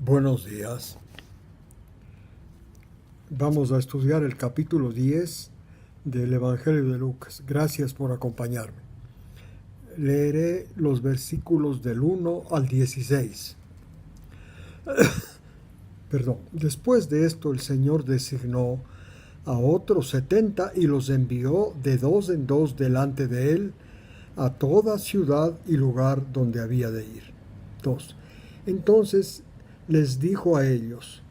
Buenos días. Vamos a estudiar el capítulo 10 del Evangelio de Lucas. Gracias por acompañarme. Leeré los versículos del 1 al 16. Después de esto el Señor designó a otros 70 y los envió de dos en dos delante de él a toda ciudad y lugar donde había de ir. 2. Entonces les dijo a ellos: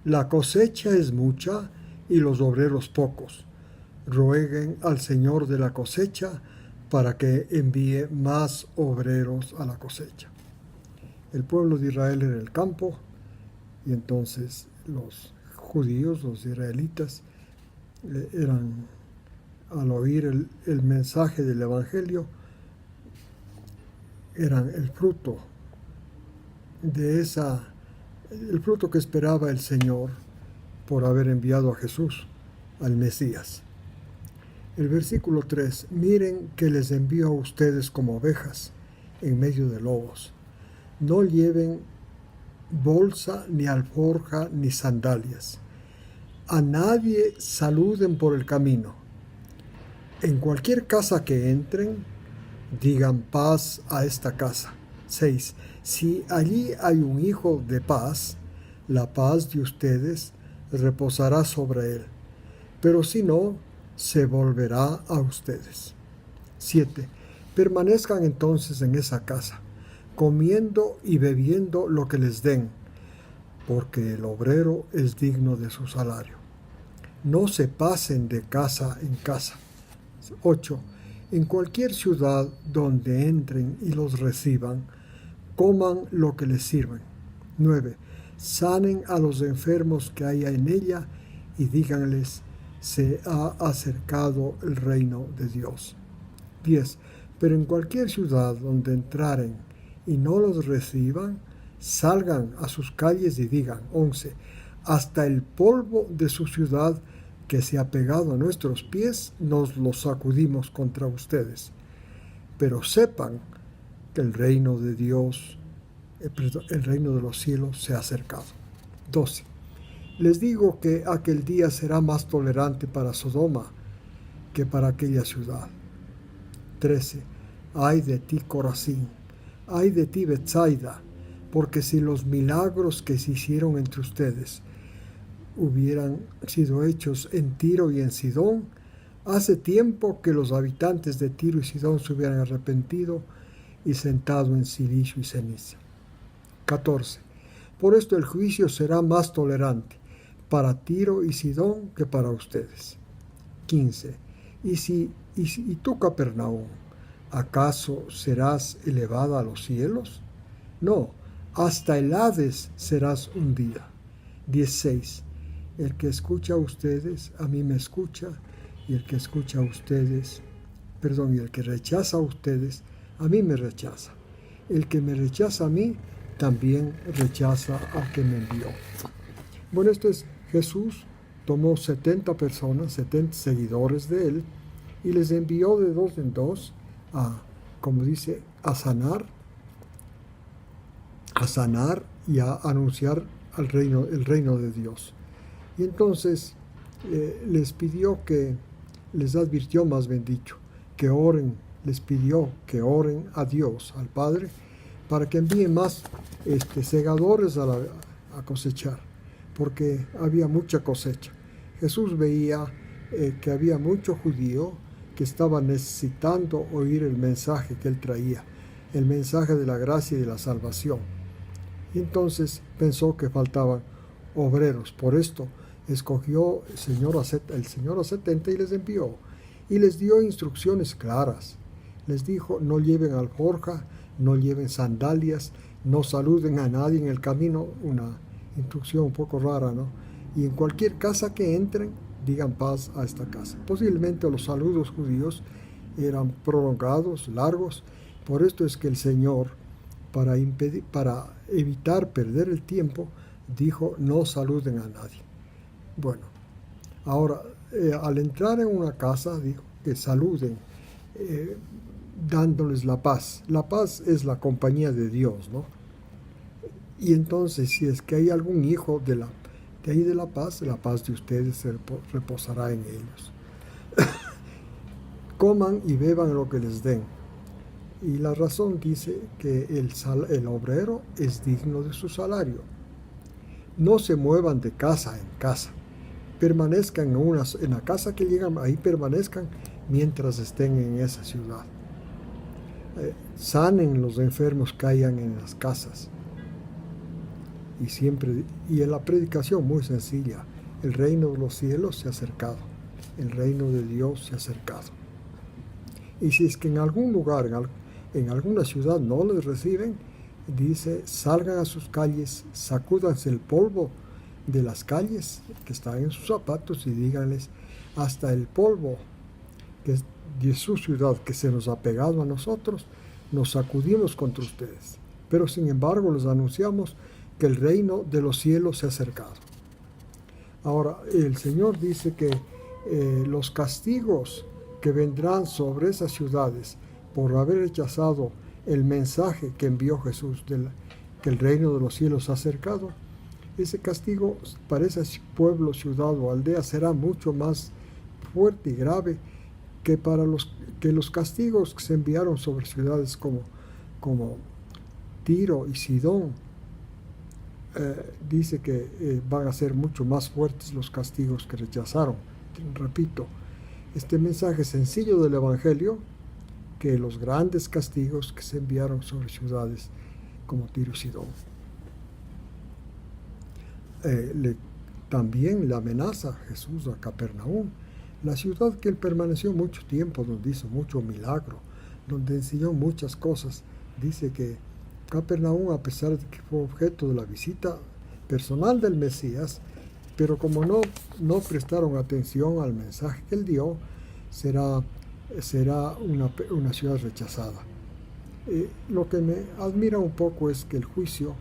la cosecha es mucha y los obreros pocos. Rueguen al Señor de la cosecha para que envíe más obreros a la cosecha. El pueblo de Israel era el campo, y entonces los judíos, los israelitas, al oír el mensaje del Evangelio, eran el fruto el fruto que esperaba el Señor por haber enviado a Jesús, al Mesías. El versículo 3: miren que les envío a ustedes como ovejas en medio de lobos. No lleven bolsa, ni alforja, ni sandalias. A nadie saluden por el camino. En cualquier casa que entren, digan paz a esta casa. 6. Si allí hay un hijo de paz, la paz de ustedes reposará sobre él, pero si no, se volverá a ustedes. 7. Permanezcan entonces en esa casa, comiendo y bebiendo lo que les den, porque el obrero es digno de su salario. No se pasen de casa en casa. 8. En cualquier ciudad donde entren y los reciban, coman lo que les sirven. 9. Sanen a los enfermos que haya en ella y díganles: se ha acercado el reino de Dios. 10. Pero en cualquier ciudad donde entraren y no los reciban, salgan a sus calles y digan: 11. Hasta el polvo de su ciudad que se ha pegado a nuestros pies, nos lo sacudimos contra ustedes. Pero sepan que el reino de Dios, el reino de los cielos se ha acercado. 12. Les digo que aquel día será más tolerante para Sodoma que para aquella ciudad. 13. Ay de ti, Corazín, ay de ti, Betsaida, porque si los milagros que se hicieron entre ustedes hubieran sido hechos en Tiro y en Sidón, hace tiempo que los habitantes de Tiro y Sidón se hubieran arrepentido y sentado en silicio y ceniza. 14. Por esto el juicio será más tolerante para Tiro y Sidón que para ustedes. 15. ¿Y tú, Capernaum, acaso serás elevada a los cielos? No, hasta el Hades serás hundida. 16. El que escucha a ustedes, a mí me escucha, y el que escucha a ustedes, y el que rechaza a ustedes, a mí me rechaza. El que me rechaza a mí, también rechaza al que me envió. Bueno, esto es Jesús. Tomó 70 personas, 70 seguidores de él, y les envió de dos en dos como dice, a sanar y a anunciar el reino de Dios. Y entonces les advirtió, más bien dicho, que oren, les pidió que oren a Dios, al Padre, para que envíe más segadores a cosechar, porque había mucha cosecha. Jesús veía que había mucho judío que estaba necesitando oír el mensaje que él traía, el mensaje de la gracia y de la salvación. Y entonces pensó que faltaban obreros. Por esto escogió el Señor a 70 y les envió. Y les dio instrucciones claras. Les dijo: no lleven alforja, no lleven sandalias, no saluden a nadie en el camino. Una instrucción un poco rara, ¿no? Y en cualquier casa que entren, digan paz a esta casa. Posiblemente los saludos judíos eran prolongados, largos. Por esto es que el Señor, para evitar perder el tiempo, dijo: no saluden a nadie. Bueno, ahora, al entrar en una casa, dijo que saluden, dándoles la paz. La paz es la compañía de Dios, ¿no? Y entonces, si es que hay algún hijo de ahí de la paz de ustedes se reposará en ellos. Coman y beban lo que les den. Y la razón dice que el obrero es digno de su salario. No se muevan de casa en casa. Permanezcan en la casa que llegan, ahí permanezcan mientras estén en esa ciudad. Sanen los enfermos que hayan en las casas. Y en la predicación muy sencilla, el reino de los cielos se ha acercado, el reino de Dios se ha acercado. Y si es que en algún lugar, en alguna ciudad no les reciben, dice, salgan a sus calles, sacúdanse el polvo de las calles que están en sus zapatos y díganles, hasta el polvo que es de su ciudad que se nos ha pegado a nosotros, nos sacudimos contra ustedes. Pero sin embargo les anunciamos que el reino de los cielos se ha acercado. Ahora, el Señor dice que los castigos que vendrán sobre esas ciudades por haber rechazado el mensaje que envió Jesús, que el reino de los cielos se ha acercado, ese castigo para ese pueblo, ciudad o aldea será mucho más fuerte y grave que para los castigos que se enviaron sobre ciudades como Tiro y Sidón. Dice que van a ser mucho más fuertes los castigos que rechazaron. Repito, este mensaje sencillo del Evangelio, que los grandes castigos que se enviaron sobre ciudades como Tiro y Sidón. También le amenaza Jesús a Capernaum, la ciudad que él permaneció mucho tiempo, donde hizo mucho milagro, donde enseñó muchas cosas. Dice que Capernaum, a pesar de que fue objeto de la visita personal del Mesías, pero como no prestaron atención al mensaje que él dio, será una ciudad rechazada. Lo que me admira un poco es que el juicio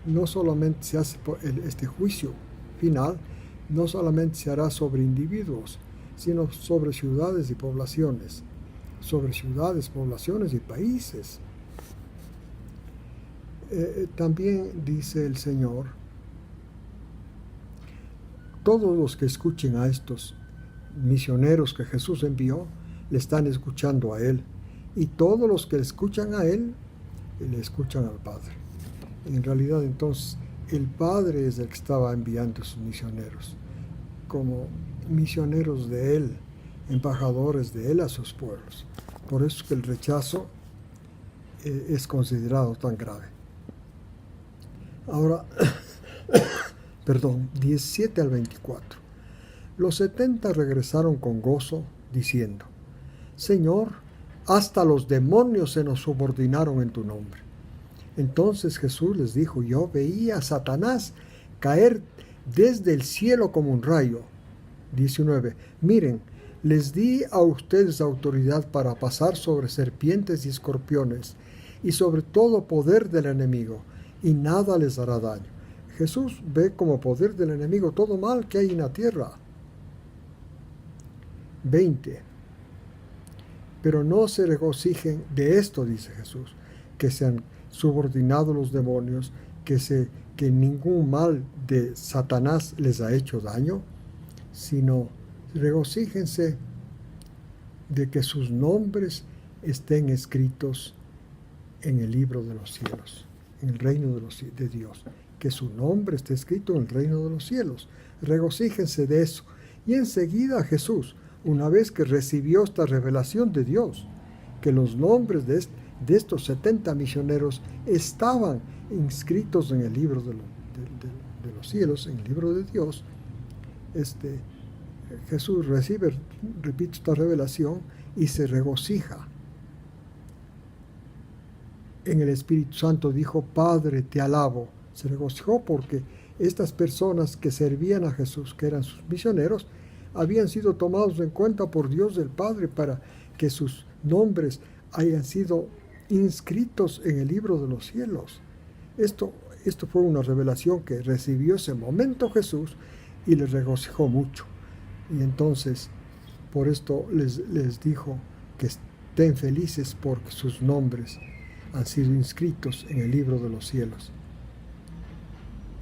no solamente se hace, este juicio final no solamente se hará sobre individuos, sino sobre ciudades y poblaciones, poblaciones y países. También dice el Señor, todos los que escuchen a estos misioneros que Jesús envió, le están escuchando a Él, y todos los que le escuchan a Él, le escuchan al Padre. En realidad, entonces, el Padre es el que estaba enviando a sus misioneros, como misioneros de Él, embajadores de Él a sus pueblos. Por eso que el rechazo es considerado tan grave. Ahora, 17 al 24. Los 70 regresaron con gozo, diciendo, Señor, hasta los demonios se nos subordinaron en tu nombre. Entonces Jesús les dijo, yo veía a Satanás caer desde el cielo como un rayo. 19. Miren, les di a ustedes autoridad para pasar sobre serpientes y escorpiones y sobre todo poder del enemigo, y nada les hará daño. Jesús ve como poder del enemigo todo mal que hay en la tierra. 20. Pero no se regocijen de esto, dice Jesús, que se han subordinado los demonios, que ningún mal de Satanás les ha hecho daño, sino regocíjense de que sus nombres estén escritos en el libro de los cielos, en el reino de Dios, que su nombre esté escrito en el reino de los cielos. Regocíjense de eso. Y enseguida Jesús, una vez que recibió esta revelación de Dios, que los nombres de estos 70 misioneros estaban inscritos en el libro de los cielos, en el libro de Dios, Jesús recibe, repito, esta revelación y se regocija. En el Espíritu Santo dijo, Padre, te alabo. Se regocijó porque estas personas que servían a Jesús, que eran sus misioneros, habían sido tomados en cuenta por Dios el Padre para que sus nombres hayan sido inscritos en el libro de los cielos. Esto fue una revelación que recibió ese momento Jesús y les regocijó mucho. Y entonces, por esto les dijo que estén felices porque sus nombres han sido inscritos en el libro de los cielos.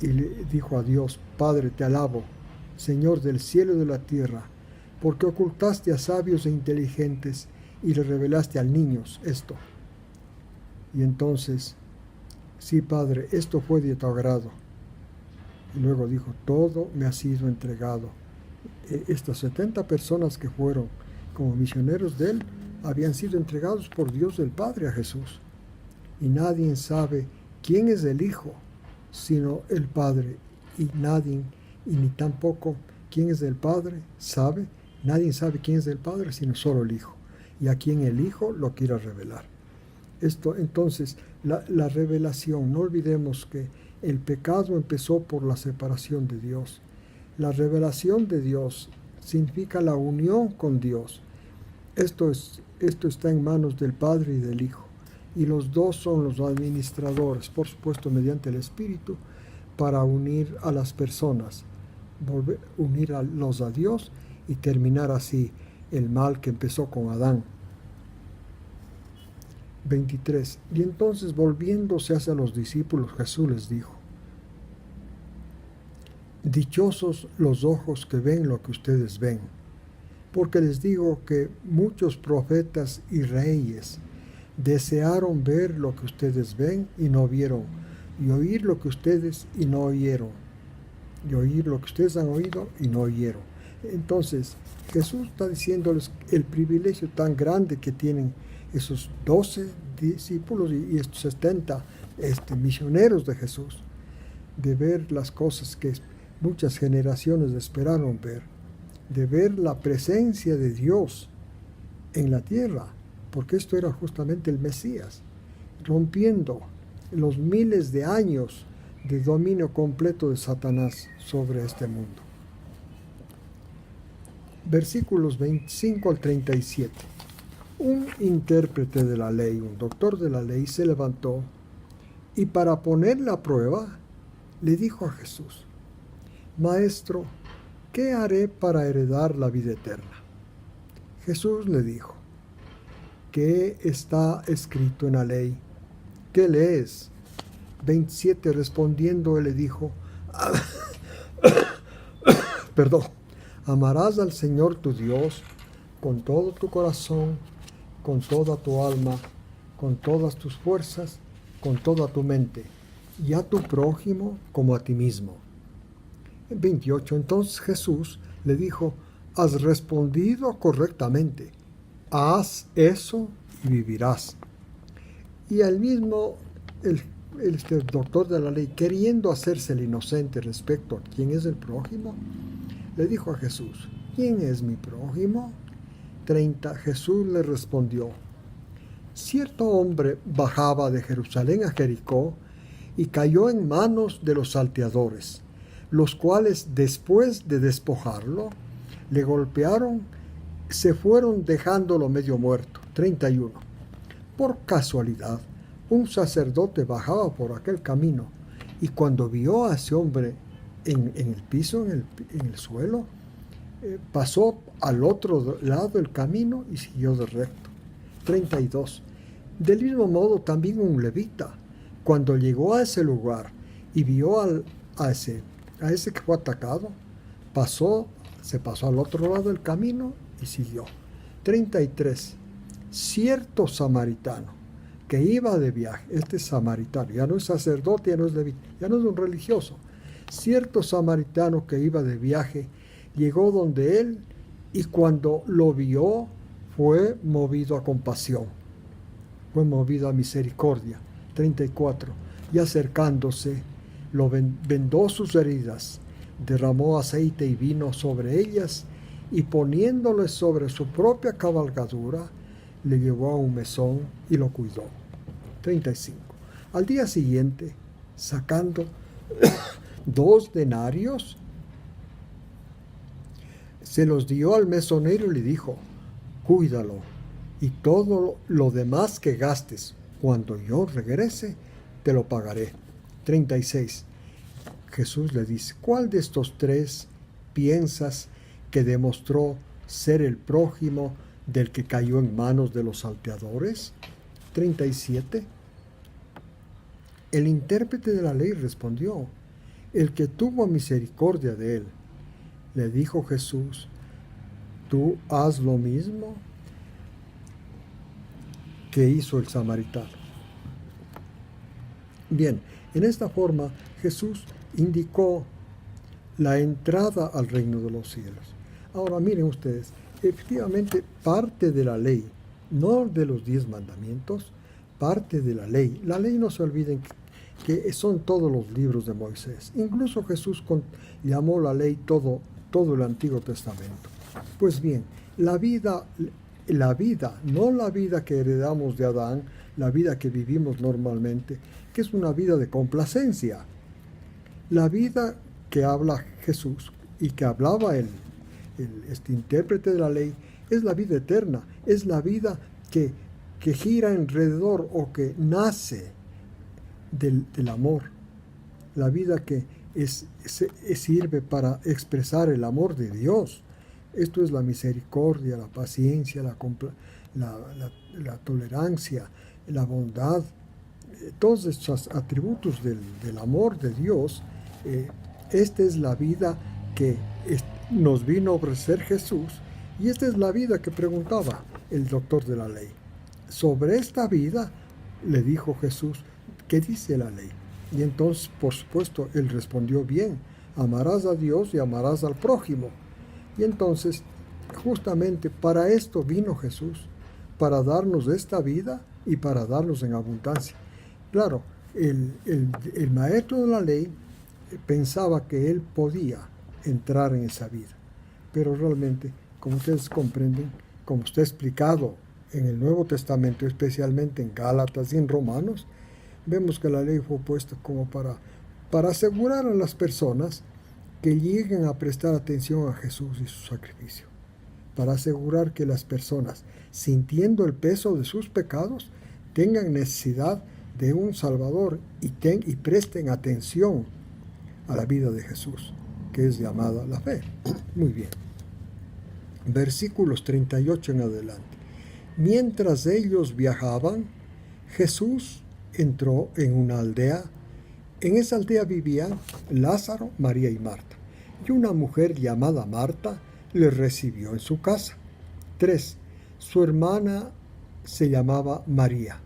y le dijo a Dios: Padre, te alabo, Señor del cielo y de la tierra, porque ocultaste a sabios e inteligentes y le revelaste a niños esto. Y entonces, sí, Padre, esto fue de tu agrado. Y luego dijo: todo me ha sido entregado. Estas 70 personas que fueron como misioneros de él habían sido entregados por Dios del Padre a Jesús. Y nadie sabe quién es el Hijo, sino el Padre. Y nadie, y ni tampoco quién es el Padre, sabe. Nadie sabe quién es el Padre, sino solo el Hijo. Y a quien el Hijo lo quiera revelar. Esto, entonces, la revelación, no olvidemos que el pecado empezó por la separación de Dios. La revelación de Dios significa la unión con Dios. Esto está en manos del Padre y del Hijo. Y los dos son los administradores, por supuesto mediante el Espíritu, para unir a las personas, unirlos a Dios y terminar así el mal que empezó con Adán. 23. Y entonces, volviéndose hacia los discípulos, Jesús les dijo: dichosos los ojos que ven lo que ustedes ven, porque les digo que muchos profetas y reyes desearon ver lo que ustedes ven y no vieron, y oír lo que ustedes y no oyeron, y oír lo que ustedes han oído y no oyeron. Entonces, Jesús está diciéndoles el privilegio tan grande que tienen esos 12 discípulos y estos 70 misioneros de Jesús, de ver las cosas que muchas generaciones esperaron ver, de ver la presencia de Dios en la tierra, porque esto era justamente el Mesías, rompiendo los miles de años de dominio completo de Satanás sobre este mundo. Versículos 25 al 37. Un intérprete de la ley, un doctor de la ley, se levantó y para ponerle a prueba le dijo a Jesús: Maestro, ¿qué haré para heredar la vida eterna? Jesús le dijo: ¿qué está escrito en la ley? ¿Qué lees? 27. Respondiendo, él le dijo: perdón, amarás al Señor tu Dios con todo tu corazón, con toda tu alma, con todas tus fuerzas, con toda tu mente, y a tu prójimo como a ti mismo. 28. Entonces Jesús le dijo: has respondido correctamente, haz eso y vivirás. Y al mismo, el doctor de la ley, queriendo hacerse el inocente respecto a quién es el prójimo, le dijo a Jesús: ¿quién es mi prójimo? 30. Jesús le respondió: cierto hombre bajaba de Jerusalén a Jericó y cayó en manos de los salteadores, los cuales, después de despojarlo, le golpearon, se fueron dejándolo medio muerto. 31. Por casualidad, un sacerdote bajaba por aquel camino y cuando vio a ese hombre en el piso, en el suelo, pasó al otro lado del camino y siguió de recto. 32. Del mismo modo, también un levita, cuando llegó a ese lugar y vio a ese que fue atacado, se pasó al otro lado del camino y siguió. 33. Cierto samaritano que iba de viaje, este samaritano, ya no es sacerdote, ya no es levita, ya no es un religioso, cierto samaritano que iba de viaje, llegó donde él y cuando lo vio fue movido a compasión, fue movido a misericordia. 34. Y acercándose, vendó sus heridas, derramó aceite y vino sobre ellas y poniéndole sobre su propia cabalgadura, le llevó a un mesón y lo cuidó. 35. Al día siguiente, sacando 2 denarios, se los dio al mesonero y le dijo: cuídalo, y todo lo demás que gastes, cuando yo regrese, te lo pagaré. 36. Jesús le dice: ¿cuál de estos 3 piensas que demostró ser el prójimo del que cayó en manos de los salteadores? 37. El intérprete de la ley respondió: el que tuvo misericordia de él. Le dijo Jesús, ¿tú haz lo mismo que hizo el samaritano? Bien, en esta forma Jesús indicó la entrada al reino de los cielos. Ahora miren ustedes, efectivamente parte de la ley, no de los 10 mandamientos, parte de la ley. La ley, no se olviden que son todos los libros de Moisés. Incluso Jesús llamó la ley todo el Antiguo Testamento. Pues bien, la vida, no la vida que heredamos de Adán, la vida que vivimos normalmente, que es una vida de complacencia. La vida que habla Jesús y que hablaba este intérprete de la ley es la vida eterna, es la vida que gira alrededor o que nace del amor, la vida que sirve para expresar el amor de Dios. Esto es la misericordia, la paciencia, la tolerancia, la bondad, todos estos atributos del amor de Dios. Esta es la vida que nos vino a ofrecer Jesús, y esta es la vida que preguntaba el doctor de la ley. Sobre esta vida le dijo Jesús, ¿qué dice la ley? Y entonces, por supuesto, él respondió bien, amarás a Dios y amarás al prójimo. Y entonces, justamente para esto vino Jesús, para darnos esta vida y para darnos en abundancia. Claro, el maestro de la ley pensaba que él podía entrar en esa vida, pero realmente, como ustedes comprenden, como está explicado en el Nuevo Testamento, especialmente en Gálatas y en Romanos, vemos que la ley fue puesta como para asegurar a las personas que lleguen a prestar atención a Jesús y su sacrificio, para asegurar que las personas, sintiendo el peso de sus pecados, tengan necesidad de un Salvador y presten atención a la vida de Jesús, que es llamada la fe. Muy bien. Versículos 38 en adelante. Mientras ellos viajaban, Jesús entró en una aldea. En esa aldea vivían Lázaro, María y Marta. Y una mujer llamada Marta le recibió en su casa. 3. Su hermana se llamaba María.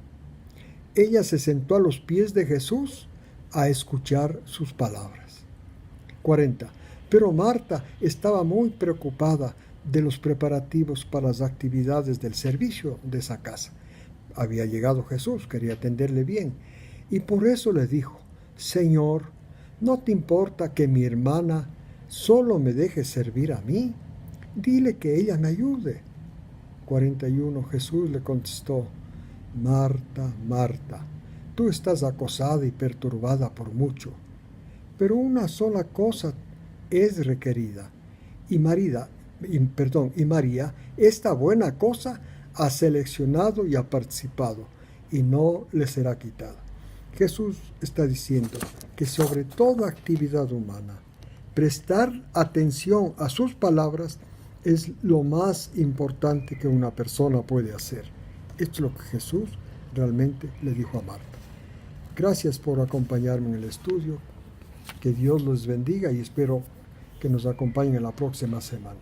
Ella se sentó a los pies de Jesús a escuchar sus palabras. 40. Pero Marta estaba muy preocupada de los preparativos para las actividades del servicio de esa casa. Había llegado Jesús, quería atenderle bien, y por eso le dijo, Señor, ¿no te importa que mi hermana solo me deje servir a mí? Dile que ella me ayude. 41. Jesús le contestó, Marta, Marta, tú estás acosada y perturbada por mucho, pero una sola cosa es requerida, y María, esta buena cosa ha seleccionado y ha participado, y no le será quitada. Jesús está diciendo que sobre toda actividad humana, prestar atención a sus palabras es lo más importante que una persona puede hacer. Esto es lo que Jesús realmente le dijo a Marta. Gracias por acompañarme en el estudio. Que Dios los bendiga y espero que nos acompañen en la próxima semana.